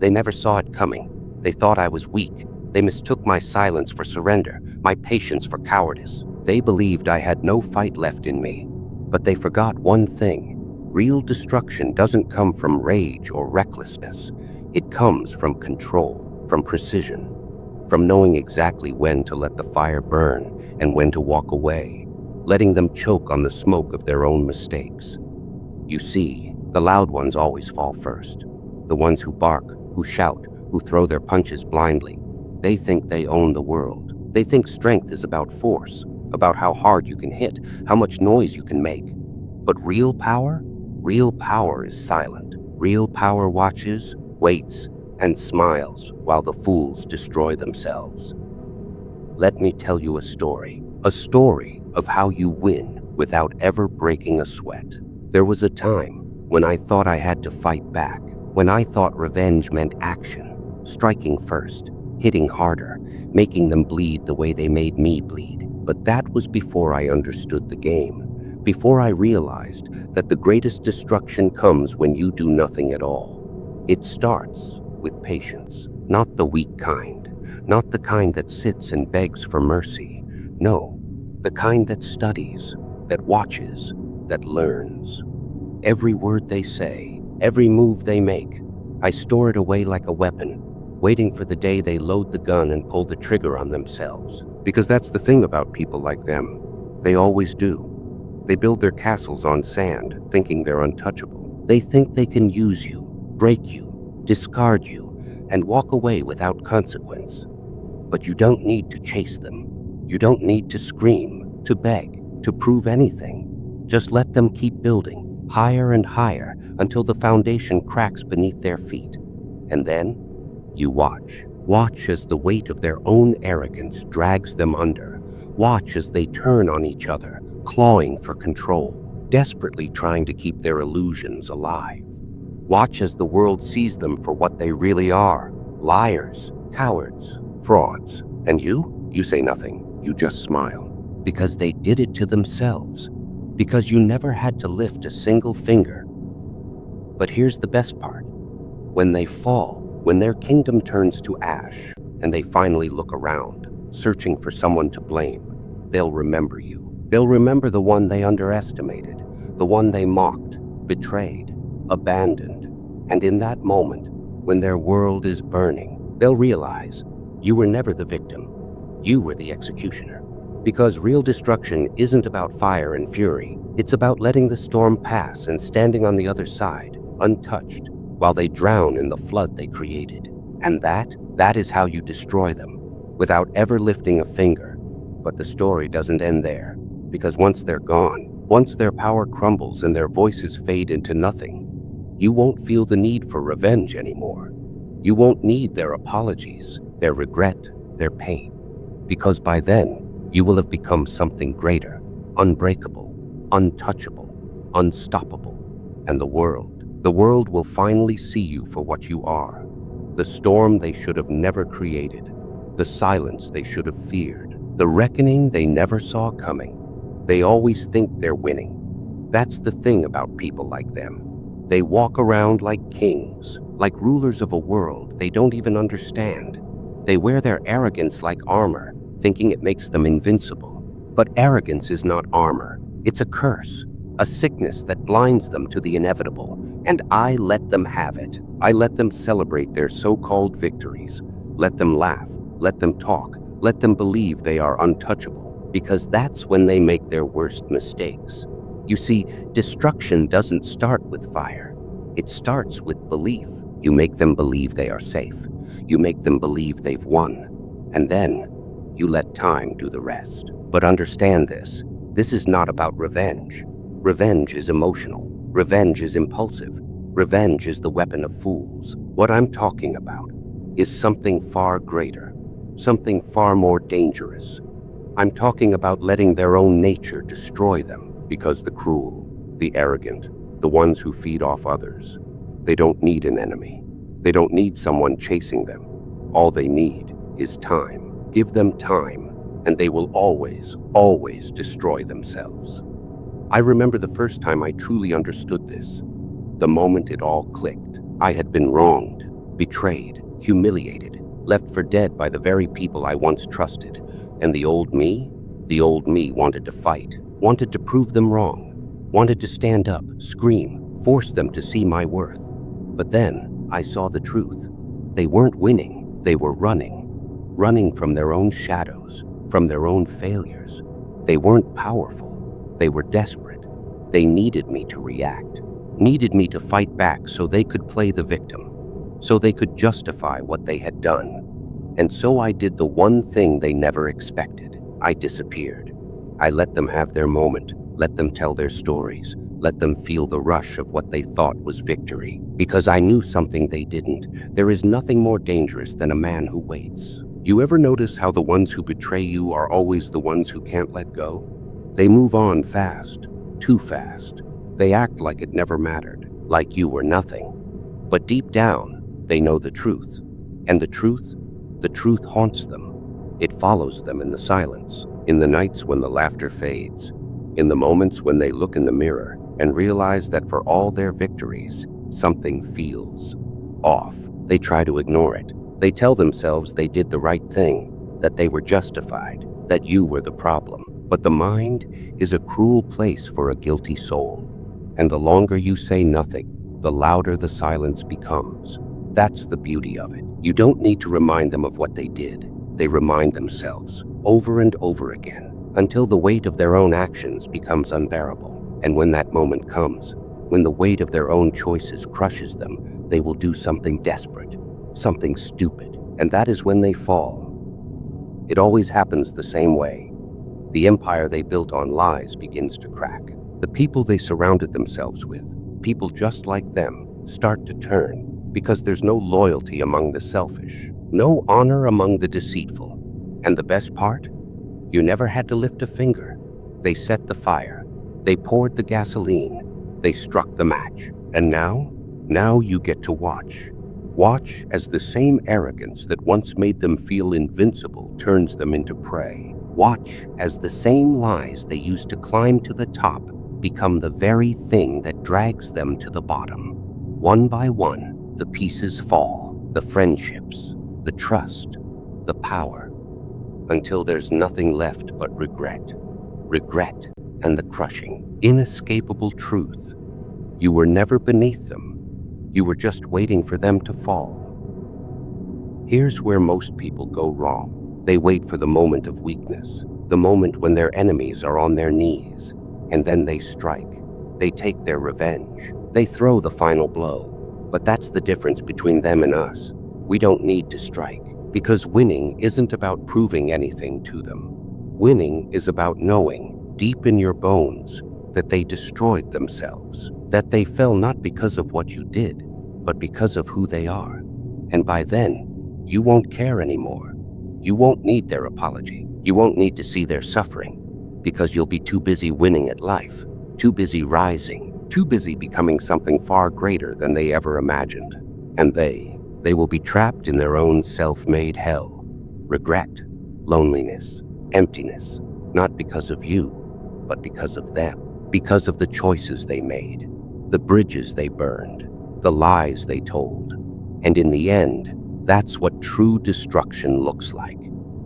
They never saw it coming. They thought I was weak. They mistook my silence for surrender, my patience for cowardice. They believed I had no fight left in me. But they forgot one thing. Real destruction doesn't come from rage or recklessness. It comes from control, from precision, from knowing exactly when to let the fire burn and when to walk away, letting them choke on the smoke of their own mistakes. You see, the loud ones always fall first. The ones who bark, who shout, who throw their punches blindly. They think they own the world. They think strength is about force, about how hard you can hit, how much noise you can make. But real power is silent. Real power watches, waits, and smiles while the fools destroy themselves. Let me tell you a story of how you win without ever breaking a sweat. There was a time when I thought I had to fight back, when I thought revenge meant action, striking first, hitting harder, making them bleed the way they made me bleed. But that was before I understood the game, before I realized that the greatest destruction comes when you do nothing at all. It starts with patience, not the weak kind, not the kind that sits and begs for mercy. No, the kind that studies, that watches, that learns. Every word they say, every move they make, I store it away like a weapon, waiting for the day they load the gun and pull the trigger on themselves. Because that's the thing about people like them. They always do. They build their castles on sand, thinking they're untouchable. They think they can use you, break you, discard you, and walk away without consequence. But you don't need to chase them. You don't need to scream, to beg, to prove anything. Just let them keep building, higher and higher, until the foundation cracks beneath their feet. And then, you watch. Watch as the weight of their own arrogance drags them under. Watch as they turn on each other, clawing for control, desperately trying to keep their illusions alive. Watch as the world sees them for what they really are: liars, cowards, frauds. And you say nothing. You just smile. Because they did it to themselves. Because you never had to lift a single finger. But here's the best part. When they fall, when their kingdom turns to ash, and they finally look around, searching for someone to blame, they'll remember you. They'll remember the one they underestimated, the one they mocked, betrayed, abandoned. And in that moment, when their world is burning, they'll realize you were never the victim. You were the executioner. Because real destruction isn't about fire and fury. It's about letting the storm pass and standing on the other side, untouched, while they drown in the flood they created. And that is how you destroy them, without ever lifting a finger. But the story doesn't end there, because once they're gone, once their power crumbles and their voices fade into nothing, you won't feel the need for revenge anymore. You won't need their apologies, their regret, their pain. Because by then, you will have become something greater, unbreakable, untouchable, unstoppable. And the world will finally see you for what you are. The storm they should have never created, the silence they should have feared, the reckoning they never saw coming. They always think they're winning. That's the thing about people like them. They walk around like kings, like rulers of a world they don't even understand. They wear their arrogance like armor, thinking it makes them invincible. But arrogance is not armor. It's a curse, a sickness that blinds them to the inevitable. And I let them have it. I let them celebrate their so-called victories. Let them laugh, let them talk, let them believe they are untouchable, because that's when they make their worst mistakes. You see, destruction doesn't start with fire. It starts with belief. You make them believe they are safe. You make them believe they've won. And then, you let time do the rest. But understand this is not about revenge. Revenge is emotional. Revenge is impulsive. Revenge is the weapon of fools. What I'm talking about is something far greater, something far more dangerous. I'm talking about letting their own nature destroy them, because the cruel, the arrogant, the ones who feed off others, they don't need an enemy. They don't need someone chasing them. All they need is time. Give them time, and they will always, always destroy themselves. I remember the first time I truly understood this, the moment it all clicked. I had been wronged, betrayed, humiliated, left for dead by the very people I once trusted. And the old me? The old me wanted to fight, wanted to prove them wrong, wanted to stand up, scream, force them to see my worth. But then I saw the truth. They weren't winning, they were running from their own shadows, from their own failures. They weren't powerful, they were desperate. They needed me to react, needed me to fight back so they could play the victim, so they could justify what they had done. And so I did the one thing they never expected. I disappeared. I let them have their moment, let them tell their stories, let them feel the rush of what they thought was victory. Because I knew something they didn't. There is nothing more dangerous than a man who waits. You ever notice how the ones who betray you are always the ones who can't let go? They move on fast, too fast. They act like it never mattered, like you were nothing. But deep down, they know the truth. And the truth haunts them. It follows them in the silence, in the nights when the laughter fades, in the moments when they look in the mirror and realize that for all their victories, something feels off. They try to ignore it. They tell themselves they did the right thing, that they were justified, that you were the problem. But the mind is a cruel place for a guilty soul. And the longer you say nothing, the louder the silence becomes. That's the beauty of it. You don't need to remind them of what they did. They remind themselves over and over again until the weight of their own actions becomes unbearable. And when that moment comes, when the weight of their own choices crushes them, they will do something desperate, something stupid, and that is when they fall. It always happens the same way. The empire they built on lies begins to crack. The people they surrounded themselves with, people just like them, start to turn because there's no loyalty among the selfish, no honor among the deceitful. And the best part? You never had to lift a finger. They set the fire. They poured the gasoline. They struck the match. And now you get to watch. Watch as the same arrogance that once made them feel invincible turns them into prey. Watch as the same lies they used to climb to the top become the very thing that drags them to the bottom. One by one, the pieces fall, the friendships, the trust, the power, until there's nothing left but regret. Regret and the crushing, inescapable truth. You were never beneath them. You were just waiting for them to fall. Here's where most people go wrong. They wait for the moment of weakness, the moment when their enemies are on their knees, and then they strike. They take their revenge. They throw the final blow. But that's the difference between them and us. We don't need to strike, because winning isn't about proving anything to them. Winning is about knowing, deep in your bones, that they destroyed themselves, that they fell not because of what you did, but because of who they are. And by then, you won't care anymore. You won't need their apology. You won't need to see their suffering, because you'll be too busy winning at life, too busy rising, too busy becoming something far greater than they ever imagined. And they will be trapped in their own self-made hell. Regret, loneliness, emptiness, not because of you, but because of them, because of the choices they made, the bridges they burned, the lies they told. And in the end, that's what true destruction looks like.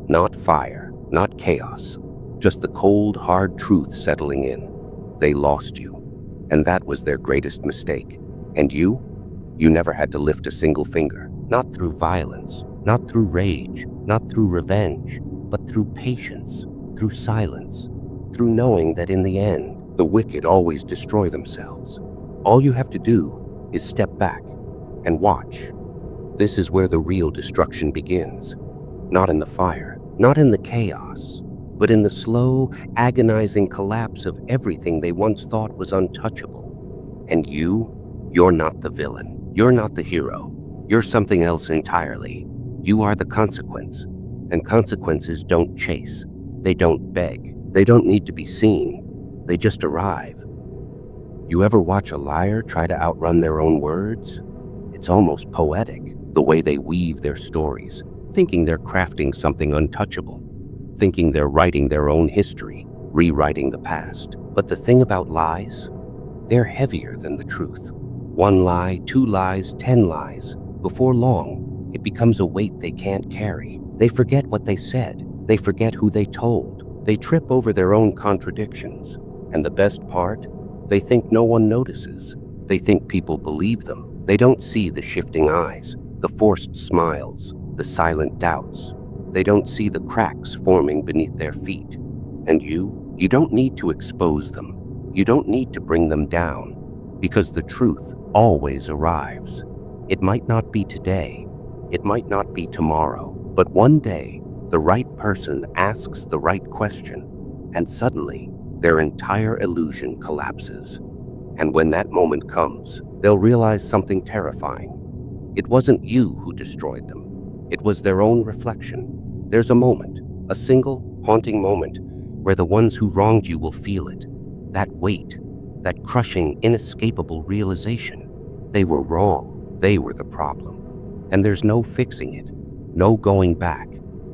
Not fire, not chaos, just the cold, hard truth settling in. They lost you. And that was their greatest mistake. And you never had to lift a single finger, not through violence, not through rage, not through revenge, but through patience, through silence, through knowing that in the end, the wicked always destroy themselves. All you have to do is step back and watch. This is where the real destruction begins. Not in the fire, not in the chaos, but in the slow, agonizing collapse of everything they once thought was untouchable. And you're not the villain. You're not the hero. You're something else entirely. You are the consequence. And consequences don't chase. They don't beg. They don't need to be seen. They just arrive. You ever watch a liar try to outrun their own words? It's almost poetic, the way they weave their stories, thinking they're crafting something untouchable, thinking they're writing their own history, rewriting the past. But the thing about lies, they're heavier than the truth. One lie, 2 lies, 10 lies. before long, it becomes a weight they can't carry. They forget what they said. They forget who they told. They trip over their own contradictions. And the best part? They think no one notices. They think people believe them. They don't see the shifting eyes, the forced smiles, the silent doubts. They don't see the cracks forming beneath their feet. And you don't need to expose them. You don't need to bring them down, because the truth always arrives. It might not be today. It might not be tomorrow. But one day, the right person asks the right question, and suddenly, their entire illusion collapses. And when that moment comes, they'll realize something terrifying. It wasn't you who destroyed them. It was their own reflection. There's a moment, a single, haunting moment, where the ones who wronged you will feel it. That weight, that crushing, inescapable realization. They were wrong. They were the problem. And there's no fixing it, no going back,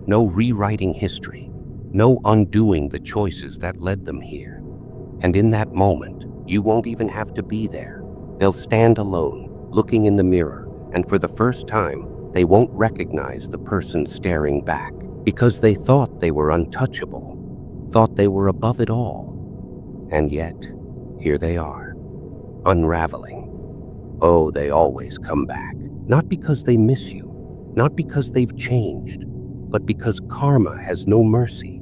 no rewriting history, no undoing the choices that led them here. And in that moment, you won't even have to be there. They'll stand alone, looking in the mirror, and for the first time, they won't recognize the person staring back, because they thought they were untouchable, thought they were above it all. And yet, here they are, unraveling. Oh, they always come back, not because they miss you, not because they've changed, but because karma has no mercy,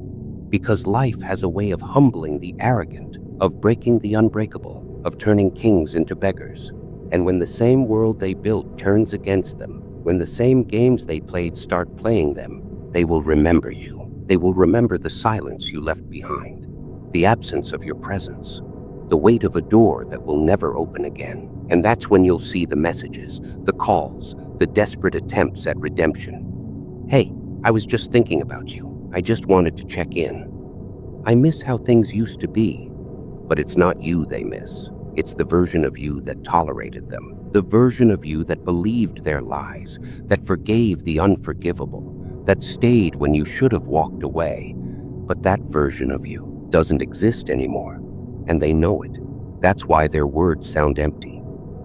because life has a way of humbling the arrogant, of breaking the unbreakable, of turning kings into beggars. And when the same world they built turns against them, when the same games they played start playing them, they will remember you. They will remember the silence you left behind, the absence of your presence, the weight of a door that will never open again. And that's when you'll see the messages, the calls, the desperate attempts at redemption. Hey, I was just thinking about you. I just wanted to check in. I miss how things used to be. But it's not you they miss. It's the version of you that tolerated them. The version of you that believed their lies, that forgave the unforgivable, that stayed when you should have walked away. But that version of you doesn't exist anymore. And they know it. That's why their words sound empty.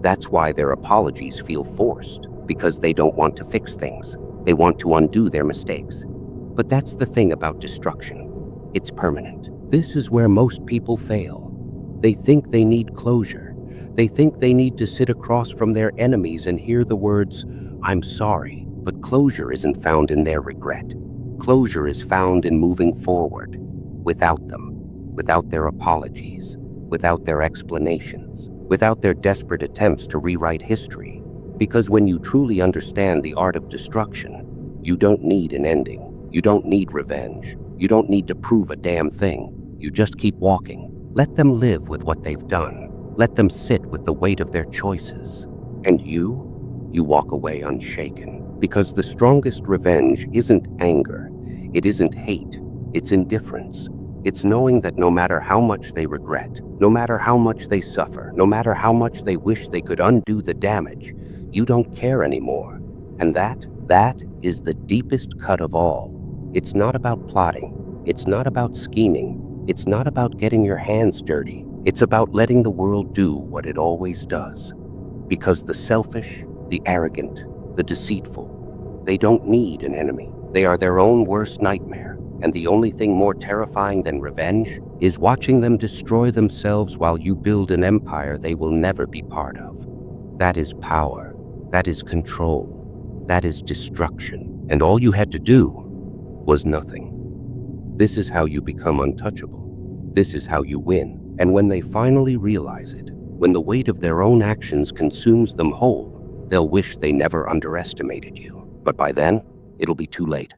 That's why their apologies feel forced, because they don't want to fix things. They want to undo their mistakes. But that's the thing about destruction. It's permanent. This is where most people fail. They think they need closure. They think they need to sit across from their enemies and hear the words, "I'm sorry." But closure isn't found in their regret. Closure is found in moving forward, without them, without their apologies, without their explanations, without their desperate attempts to rewrite history. Because when you truly understand the art of destruction, you don't need an ending. You don't need revenge. You don't need to prove a damn thing. You just keep walking. Let them live with what they've done. Let them sit with the weight of their choices. And you walk away unshaken. Because the strongest revenge isn't anger. It isn't hate. It's indifference. It's knowing that no matter how much they regret, no matter how much they suffer, no matter how much they wish they could undo the damage, you don't care anymore. And that is the deepest cut of all. It's not about plotting. It's not about scheming. It's not about getting your hands dirty. It's about letting the world do what it always does. Because the selfish, the arrogant, the deceitful, they don't need an enemy. They are their own worst nightmare. And the only thing more terrifying than revenge is watching them destroy themselves while you build an empire they will never be part of. That is power. That is control. That is destruction. And all you had to do was nothing. This is how you become untouchable. This is how you win. And when they finally realize it, when the weight of their own actions consumes them whole, they'll wish they never underestimated you. But by then, it'll be too late.